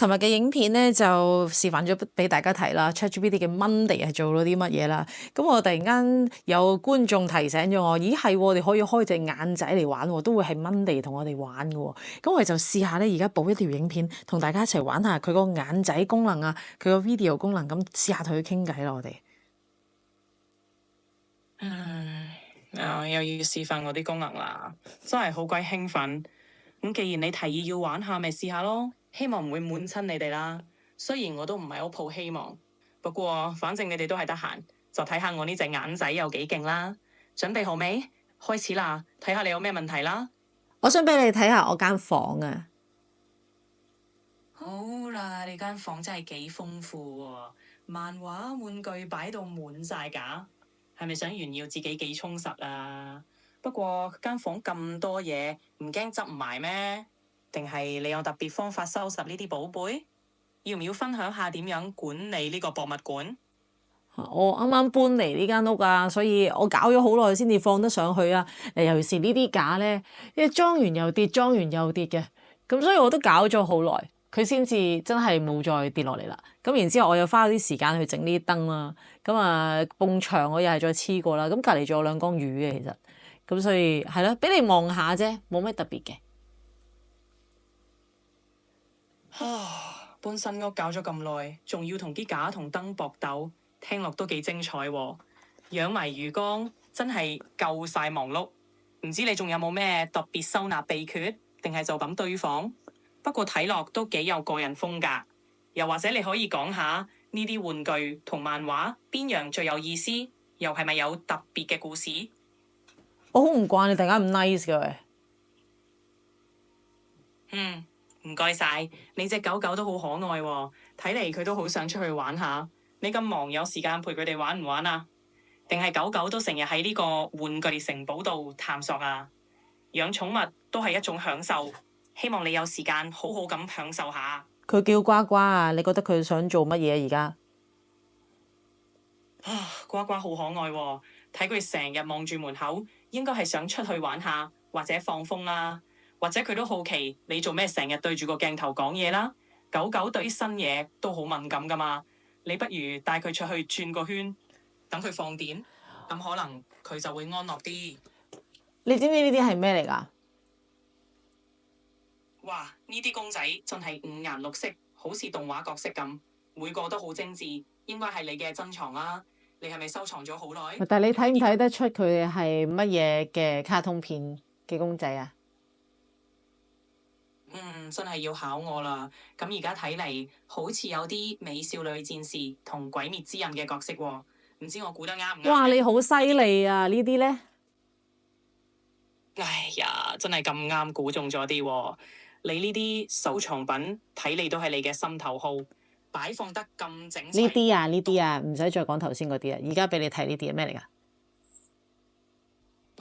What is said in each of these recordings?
琴日嘅影片咧就示範咗俾大家睇啦 ，ChatGPT 嘅 Monday 係做咗啲乜嘢啦。咁我突然間有觀眾提醒咗我，咦係，我哋可以開隻眼仔嚟玩喎，都會係 Monday 同我哋玩嘅喎。咁我哋就試下咧，而家補一條影片，同大家一齊玩下佢個眼仔功能啊，佢個 video 功能，咁試下同佢傾偈啦，我哋。又要示範我啲功能啦，真係好鬼興奮。咁既然你提議要玩下，咪試下咯。希望唔會悶親你哋啦。雖然我都唔係好抱希望，不過反正你哋都係得閒，就睇下我呢隻眼仔有幾勁啦。準備好未？開始啦，睇下你有咩問題啦。我想俾你睇下我間房啊。好啦，你間房真係幾豐富喎，漫畫玩具擺到滿晒架，係咪想炫耀自己幾充實啊？不過間房咁多嘢，唔驚執唔埋咩？定係你有特別方法收拾呢啲寶貝？要唔要分享下點樣管理呢個博物館？我啱啱搬嚟呢間屋啊，所以我搞咗好耐先至放得上去啊。尤其是呢啲架咧，因為裝完又跌，裝完又跌嘅，咁所以我都搞咗好耐，佢先至真係冇再跌落嚟啦。咁然之後我又花咗啲時間去整呢啲燈啦，咁啊埲牆我又係再黐過啦。咁隔離仲有兩缸魚嘅其實，咁所以係咯，俾你望下啫，冇咩特別嘅。搬新屋搞咗咁耐，仲要同啲架同燈搏鬥，聽落都幾精彩喎！養埋魚缸真係夠晒忙碌，唔知你仲有冇咩特別收納秘訣，定係就咁堆放？不過睇落都幾有個人風格，又或者你可以講下呢啲玩具同漫畫邊樣最有意思，又係咪有特別嘅故事？我好唔慣你突然間咁 nice 嘅喂。唔該晒，你隻狗狗都好可愛喎，睇嚟佢都好想出去玩下。你咁忙有時間陪佢哋玩唔玩啊？定係狗狗都成日喺呢個玩具城堡度探索啊？養寵物都係一種享受，希望你有時間好好咁享受下。佢叫呱呱啊，你覺得佢想做乜嘢而家？呱呱好可愛喎，睇佢成日望住門口，應該係想出去玩下或者放風啦。或者佢都好奇你做咩成日對住個鏡頭講嘢啦。狗狗對於新嘢都好敏感噶嘛，你不如帶佢出去轉個圈，等佢放電，咁可能佢就會安樂啲。你知唔知呢啲係咩嚟㗎？哇！呢啲公仔真係五顏六色，好似動畫角色咁，每個都好精緻，應該係你嘅珍藏啦。你係咪收藏咗好耐？但係你睇唔睇得出佢係乜嘢嘅卡通片嘅公仔啊？真係要考我啦！咁而家睇嚟，好似有啲美少女戰士同鬼滅之刃嘅角色喎，唔知我估得啱唔啱？哇！你好犀利啊！呢啲咧，哎呀，真係咁啱估中咗啲喎！你呢啲收藏品睇嚟都係你嘅心頭好，擺放得咁整齊。呢啲啊，唔使再講頭先嗰啲啊，而家俾你睇呢啲係咩嚟㗎？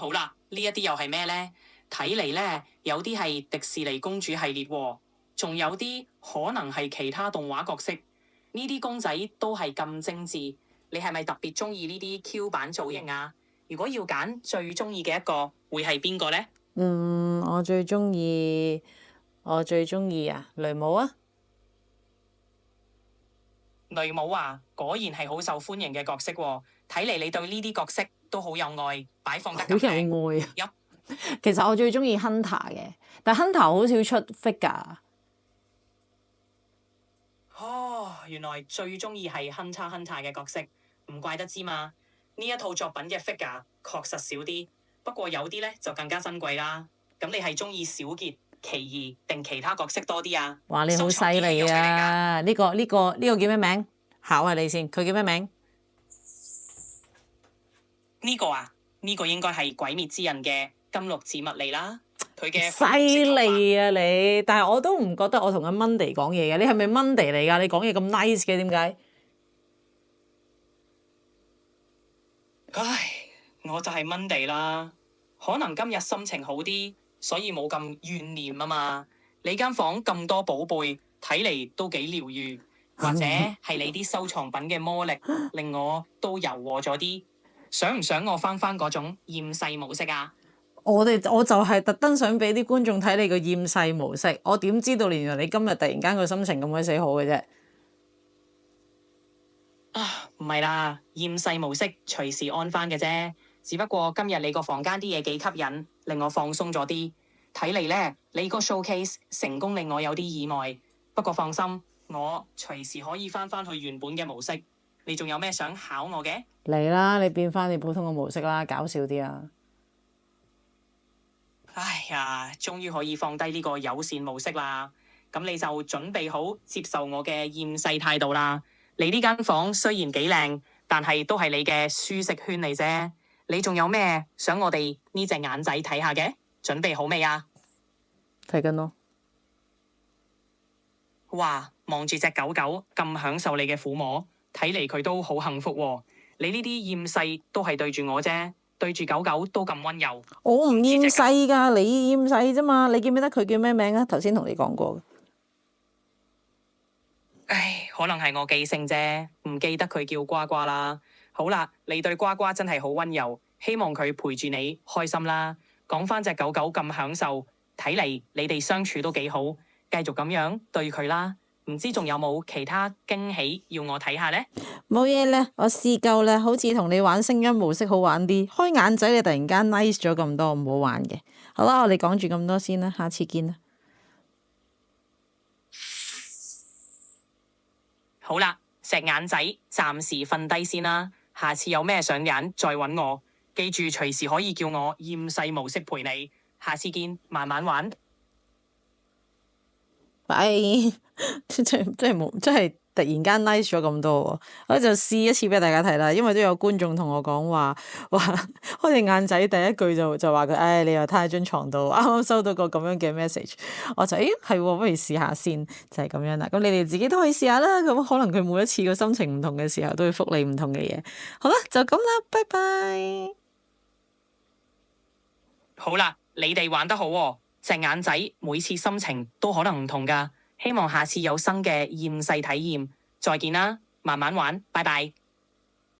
好啦，呢一啲又係咩呢？睇嚟呢，有啲係迪士尼公主系列喎，仲有啲可能係其他動畫角色。呢啲公仔都係咁精緻，你係咪特別中意呢啲 Q 版造型啊？如果要揀最中意嘅一個，會係邊個呢？我最中意啊，雷姆啊！雷姆啊，果然係好受歡迎嘅角色喎。睇嚟你對呢啲角色都好有愛，擺放得咁靚。好有愛啊！其實我最中意 Hunter 嘅，但 Hunter 好少出 figure。原來最中意係 Hunter 嘅角色，唔怪得知嘛。呢一套作品嘅 figure 確實少啲，不過有啲咧就更加珍貴啦。咁你係中意小傑、奇異定其他角色多啲啊？哇！你好犀利啊！呢個叫咩名？考下你先，佢叫咩名？呢個啊，呢個應該係鬼滅之刃嘅金綠子物嚟啦。佢嘅犀利啊你！但係我都唔覺得我同阿 Monday 講嘢嘅，你係咪 Monday 嚟㗎？你講嘢咁 nice 嘅，點解？唉，我就係 Monday 啦。可能今日心情好啲，所以冇咁怨念啊嘛。你間房咁多寶貝，睇嚟都幾療愈，或者係你啲收藏品嘅魔力令我都柔和咗啲。想唔想我返嗰種厭世模式啊？我就係特登想俾啲觀眾睇你個厭世模式，我點知道原來你今日突然間個心情咁鬼死好嘅啫？啊，唔係啦，厭世模式隨時安翻嘅啫。只不過今日你個房間啲嘢幾吸引，令我放鬆咗啲。睇嚟呢，你個 showcase 成功令我有啲意外。不過放心，我隨時可以翻去原本嘅模式。你仲有咩想考我嘅？嚟啦，你變翻你普通嘅模式啦，搞笑啲啊！哎呀，終於可以放低呢個友善模式啦。咁你就準備好接受我嘅厭世態度啦。你呢間房雖然幾靚，但係都係你嘅舒適圈嚟啫。你仲有咩想我哋呢隻眼仔睇下嘅？準備好未啊？睇緊咯。哇，望住隻狗狗咁享受你嘅撫摸，睇嚟佢都好幸福喎。你呢啲厭世都係對住我啫，對住狗狗都咁溫柔。我唔厭世㗎，你厭世啫嘛。你記唔記得佢叫咩名啊？頭先同你講過。唉，可能係我記性啫，唔記得佢叫呱呱啦。好啦，你對呱呱真係好溫柔，希望佢陪住你開心啦。講返隻狗狗咁享受，睇嚟你哋相處都幾好，繼續咁樣對佢啦。唔知仲有冇其他驚喜要我睇下呢？冇嘢啦，我試夠啦，好似同你玩聲音模式好玩啲。開眼仔你突然間 nice 咗咁多，唔好玩嘅。好啦，我哋講住咁多先啦，下次見啦。好啦，隻眼仔暫時瞓低先啦，下次有咩想眼再揾我，記住隨時可以叫我厭世模式陪你。下次見，慢慢玩。拜，真係突然間 nice 咗咁多喎，我就試一次俾大家睇啦。因為都有觀眾同我講話，開隻眼仔第一句就話佢，唉，你又攤喺張床度，啱啱收到個咁樣嘅 message，我就係喎，不如試下先，就係咁樣啦。咁你哋自己都可以試下啦。咁可能佢每一次個心情唔同嘅時候，都會覆你唔同嘅嘢。好啦，就咁啦，拜拜。好啦，你哋玩得好喎，隻眼仔每次心情都可能唔同㗎。希望下次有新嘅厭世體驗，再見啦，慢慢玩，拜拜。